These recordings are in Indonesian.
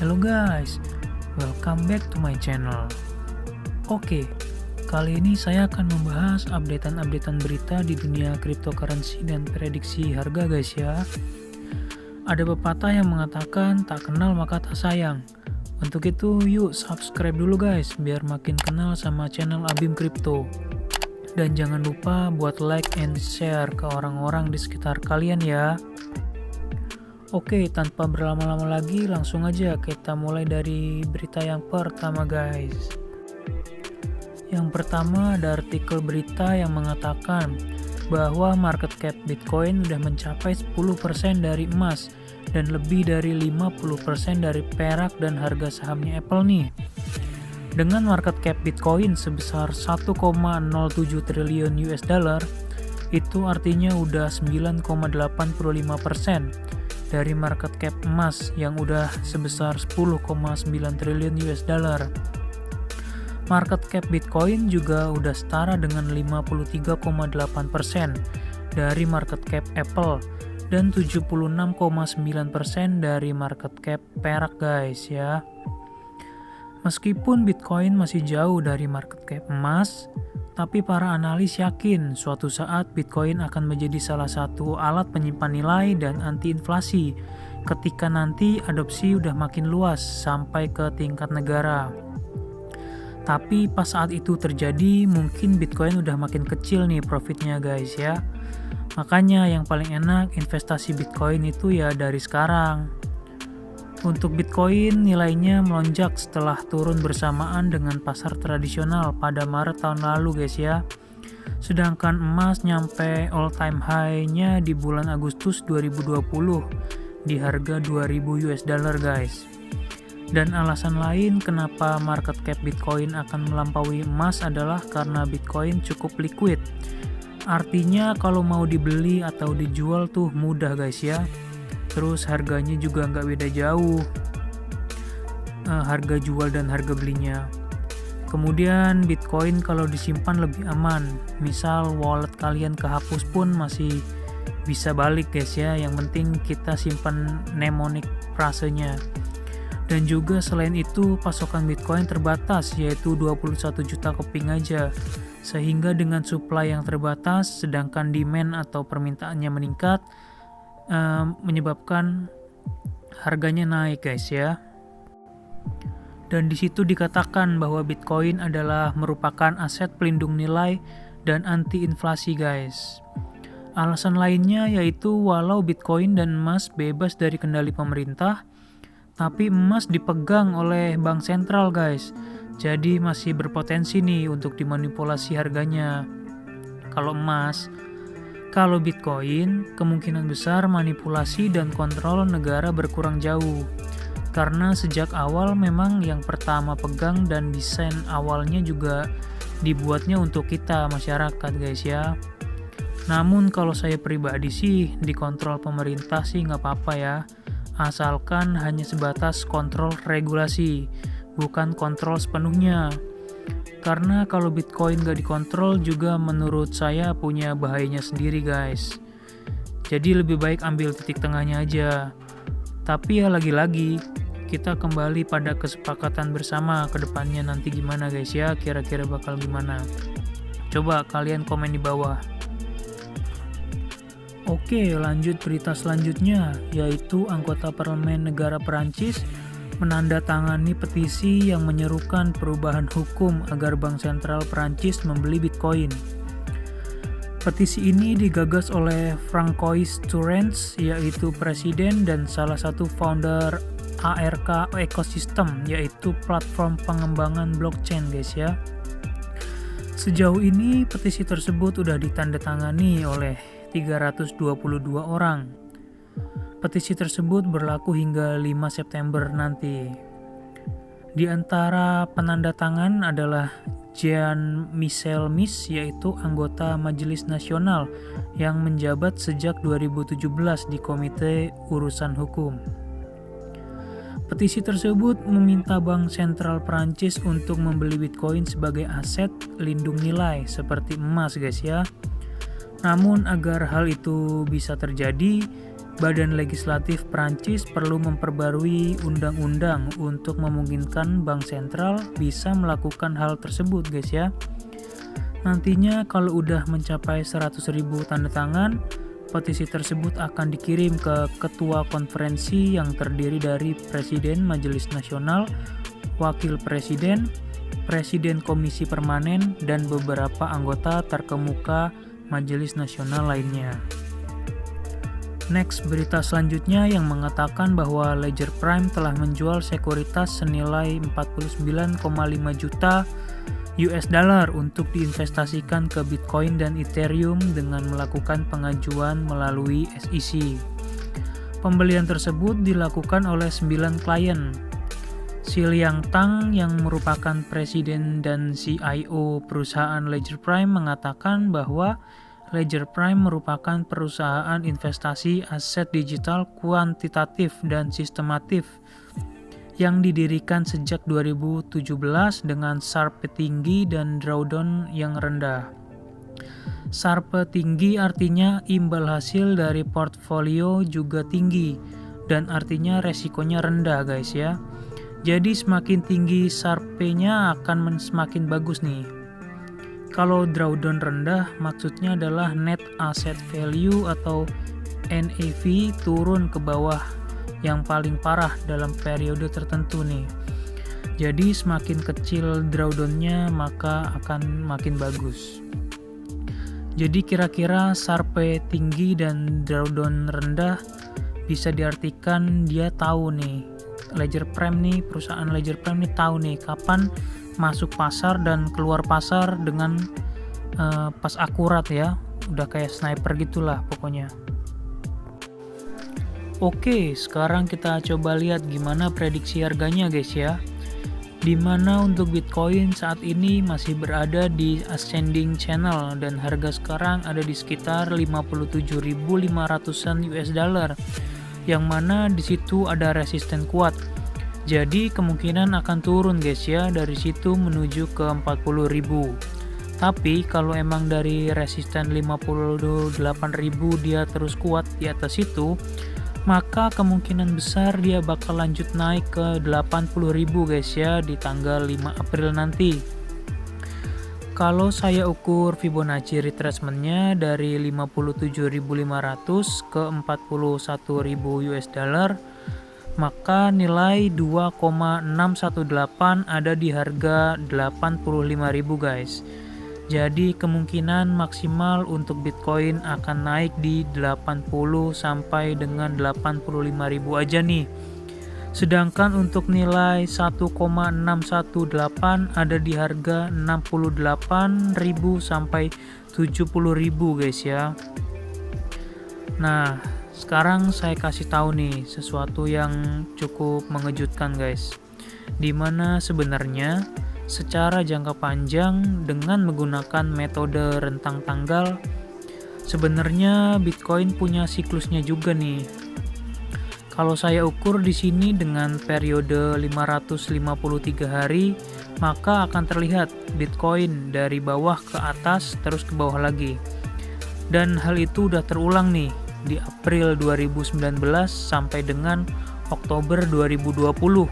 Hello guys, welcome back to my channel. Oke, kali ini saya akan membahas updatean berita di dunia cryptocurrency dan prediksi harga guys ya. Ada pepatah yang mengatakan tak kenal maka tak sayang. Untuk itu yuk subscribe dulu guys biar makin kenal sama channel Abim Crypto. Dan jangan lupa buat like and share ke orang-orang di sekitar kalian ya. Oke, tanpa berlama-lama lagi, langsung aja kita mulai dari berita yang pertama guys. Yang pertama ada artikel berita yang mengatakan bahwa market cap Bitcoin sudah mencapai 10% dari emas dan lebih dari 50% dari perak dan harga sahamnya Apple nih. Dengan market cap Bitcoin sebesar 1,07 triliun US dollar, itu artinya udah 9,85% dari market cap emas yang udah sebesar 10,9 triliun US dollar. Market cap Bitcoin juga udah setara dengan 53,8% dari market cap Apple dan 76,9% dari market cap perak guys ya. Meskipun Bitcoin masih jauh dari market cap emas, tapi para analis yakin suatu saat Bitcoin akan menjadi salah satu alat penyimpan nilai dan anti-inflasi ketika nanti adopsi udah makin luas sampai ke tingkat negara. Tapi pas saat itu terjadi, mungkin Bitcoin udah makin kecil nih profitnya guys ya. Makanya yang paling enak investasi Bitcoin itu ya dari sekarang. Untuk Bitcoin nilainya melonjak setelah turun bersamaan dengan pasar tradisional pada Maret tahun lalu guys ya. Sedangkan emas nyampe all time high-nya di bulan Agustus 2020 di harga 2000 US dollar guys. Dan alasan lain kenapa market cap Bitcoin akan melampaui emas adalah karena Bitcoin cukup liquid. Artinya kalau mau dibeli atau dijual tuh mudah guys ya. Terus harganya juga nggak beda jauh, harga jual dan harga belinya. Kemudian Bitcoin kalau disimpan lebih aman, misal wallet kalian kehapus pun masih bisa balik guys ya, yang penting kita simpan mnemonic frasenya. Dan juga selain itu pasokan Bitcoin terbatas, yaitu 21 juta keping aja, sehingga dengan supply yang terbatas sedangkan demand atau permintaannya meningkat, menyebabkan harganya naik guys ya. Dan di situ dikatakan bahwa Bitcoin adalah merupakan aset pelindung nilai dan anti inflasi guys. Alasan lainnya yaitu walau Bitcoin dan emas bebas dari kendali pemerintah, tapi emas dipegang oleh bank sentral guys. Jadi masih berpotensi nih untuk dimanipulasi harganya. Kalau Bitcoin, kemungkinan besar manipulasi dan kontrol negara berkurang jauh. Karena sejak awal memang yang pertama pegang dan desain awalnya juga dibuatnya untuk kita masyarakat guys ya. Namun kalau saya pribadi sih dikontrol pemerintah sih nggak apa-apa ya. Asalkan hanya sebatas kontrol regulasi, bukan kontrol sepenuhnya. Karena kalau Bitcoin gak dikontrol juga menurut saya punya bahayanya sendiri guys. Jadi lebih baik ambil titik tengahnya aja. Tapi ya lagi-lagi kita kembali pada kesepakatan bersama ke depannya nanti gimana guys ya, kira-kira bakal gimana. Coba kalian komen di bawah. Oke, lanjut berita selanjutnya, yaitu anggota parlemen negara Perancis menandatangani petisi yang menyerukan perubahan hukum agar Bank Sentral Perancis membeli Bitcoin. Petisi ini digagas oleh Francois Tourens, yaitu presiden dan salah satu founder ARK Ecosystem, yaitu platform pengembangan blockchain guys ya. Sejauh ini petisi tersebut udah ditandatangani oleh 322 orang. Petisi tersebut berlaku hingga 5 September nanti. Di antara penandatangan adalah Jean-Michel Mis, yaitu anggota Majelis Nasional yang menjabat sejak 2017 di Komite Urusan Hukum. Petisi tersebut meminta Bank Sentral Perancis untuk membeli Bitcoin sebagai aset lindung nilai seperti emas guys ya. Namun agar hal itu bisa terjadi, Badan Legislatif Prancis perlu memperbarui undang-undang untuk memungkinkan bank sentral bisa melakukan hal tersebut guys ya. Nantinya kalau udah mencapai 100.000 tanda tangan, petisi tersebut akan dikirim ke Ketua Konferensi yang terdiri dari Presiden Majelis Nasional, Wakil Presiden, Presiden Komisi Permanen, dan beberapa anggota terkemuka Majelis Nasional lainnya. Next, berita selanjutnya yang mengatakan bahwa Ledger Prime telah menjual sekuritas senilai 49,5 juta US dollar untuk diinvestasikan ke Bitcoin dan Ethereum dengan melakukan pengajuan melalui SEC. Pembelian tersebut dilakukan oleh 9 klien. Si Liang Tang yang merupakan presiden dan CIO perusahaan Ledger Prime mengatakan bahwa Ledger Prime merupakan perusahaan investasi aset digital kuantitatif dan sistematif yang didirikan sejak 2017 dengan Sharpe tinggi dan drawdown yang rendah. Sharpe tinggi artinya imbal hasil dari portfolio juga tinggi dan artinya resikonya rendah guys ya. Jadi semakin tinggi Sharpe-nya akan semakin bagus nih. Kalau drawdown rendah maksudnya adalah net asset value atau NAV turun ke bawah yang paling parah dalam periode tertentu nih. Jadi semakin kecil drawdown-nya maka akan makin bagus. Jadi kira-kira Sharpe tinggi dan drawdown rendah bisa diartikan dia tahu nih, Ledger Prime nih, perusahaan Ledger Prime nih tahu nih kapan masuk pasar dan keluar pasar dengan pas akurat ya, udah kayak sniper gitulah pokoknya. Oke, sekarang kita coba lihat gimana prediksi harganya guys ya. Dimana untuk Bitcoin saat ini masih berada di ascending channel dan harga sekarang ada di sekitar 57.500-an US dollar, yang mana di situ ada resisten kuat. Jadi kemungkinan akan turun guys ya dari situ menuju ke 40.000. Tapi kalau emang dari resisten 58.000 dia terus kuat di atas itu, maka kemungkinan besar dia bakal lanjut naik ke 80.000 guys ya di tanggal 5 April nanti. Kalau saya ukur Fibonacci retracement-nya dari 57.500 ke 41.000 US dollar, maka nilai 2,618 ada di harga 85.000 guys. Jadi kemungkinan maksimal untuk Bitcoin akan naik di 80 sampai dengan 85.000 aja nih. Sedangkan untuk nilai 1,618 ada di harga 68.000 sampai 70.000 guys ya. Nah, sekarang saya kasih tahu nih sesuatu yang cukup mengejutkan guys. Dimana sebenarnya secara jangka panjang dengan menggunakan metode rentang tanggal, sebenarnya Bitcoin punya siklusnya juga nih. Kalau saya ukur di sini dengan periode 553 hari, maka akan terlihat Bitcoin dari bawah ke atas terus ke bawah lagi. Dan hal itu udah terulang nih di April 2019 sampai dengan Oktober 2020,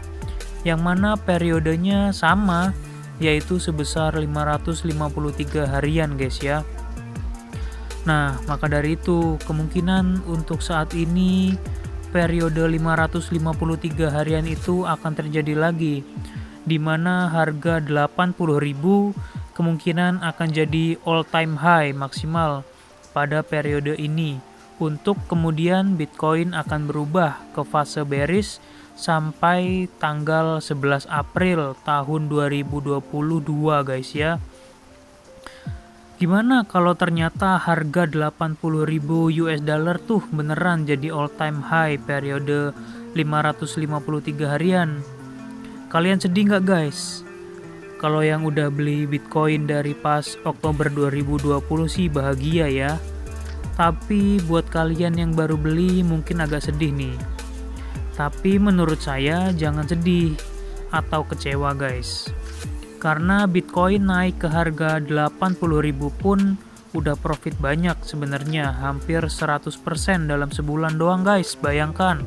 yang mana periodenya sama, yaitu sebesar 553 harian guys ya. Nah, maka dari itu kemungkinan untuk saat ini periode 553 harian itu akan terjadi lagi, di mana harga 80.000 kemungkinan akan jadi all time high maksimal pada periode ini. Untuk kemudian Bitcoin akan berubah ke fase bearish sampai tanggal 11 April tahun 2022 guys ya. Gimana kalau ternyata harga 80.000 US dollar tuh beneran jadi all time high periode 553 harian? Kalian sedih nggak guys? Kalau yang udah beli Bitcoin dari pas Oktober 2020 sih bahagia ya. Tapi buat kalian yang baru beli mungkin agak sedih nih. Tapi menurut saya jangan sedih atau kecewa guys. Karena Bitcoin naik ke harga 80.000 pun udah profit banyak sebenarnya, hampir 100% dalam sebulan doang guys, bayangkan.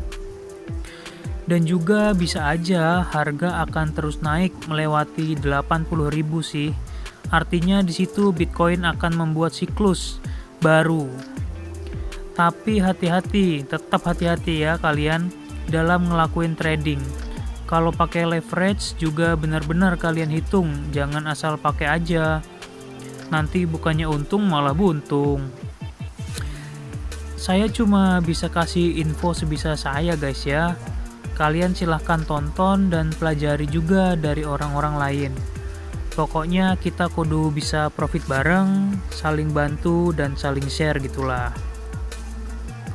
Dan juga bisa aja harga akan terus naik melewati 80.000 sih. Artinya di situ Bitcoin akan membuat siklus baru. Tapi hati-hati, tetap hati-hati ya kalian dalam ngelakuin trading. Kalau pakai leverage juga benar-benar kalian hitung, jangan asal pakai aja. Nanti bukannya untung malah buntung. Saya cuma bisa kasih info sebisa saya guys ya. Kalian silahkan tonton dan pelajari juga dari orang-orang lain. Pokoknya kita kudu bisa profit bareng, saling bantu dan saling share gitulah.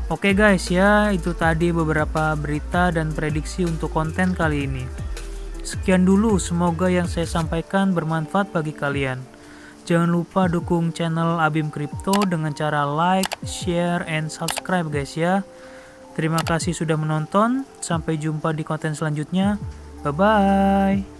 Oke guys ya, itu tadi beberapa berita dan prediksi untuk konten kali ini. Sekian dulu, semoga yang saya sampaikan bermanfaat bagi kalian. Jangan lupa dukung channel Abim Crypto dengan cara like, share, and subscribe guys ya. Terima kasih sudah menonton, sampai jumpa di konten selanjutnya. Bye-bye.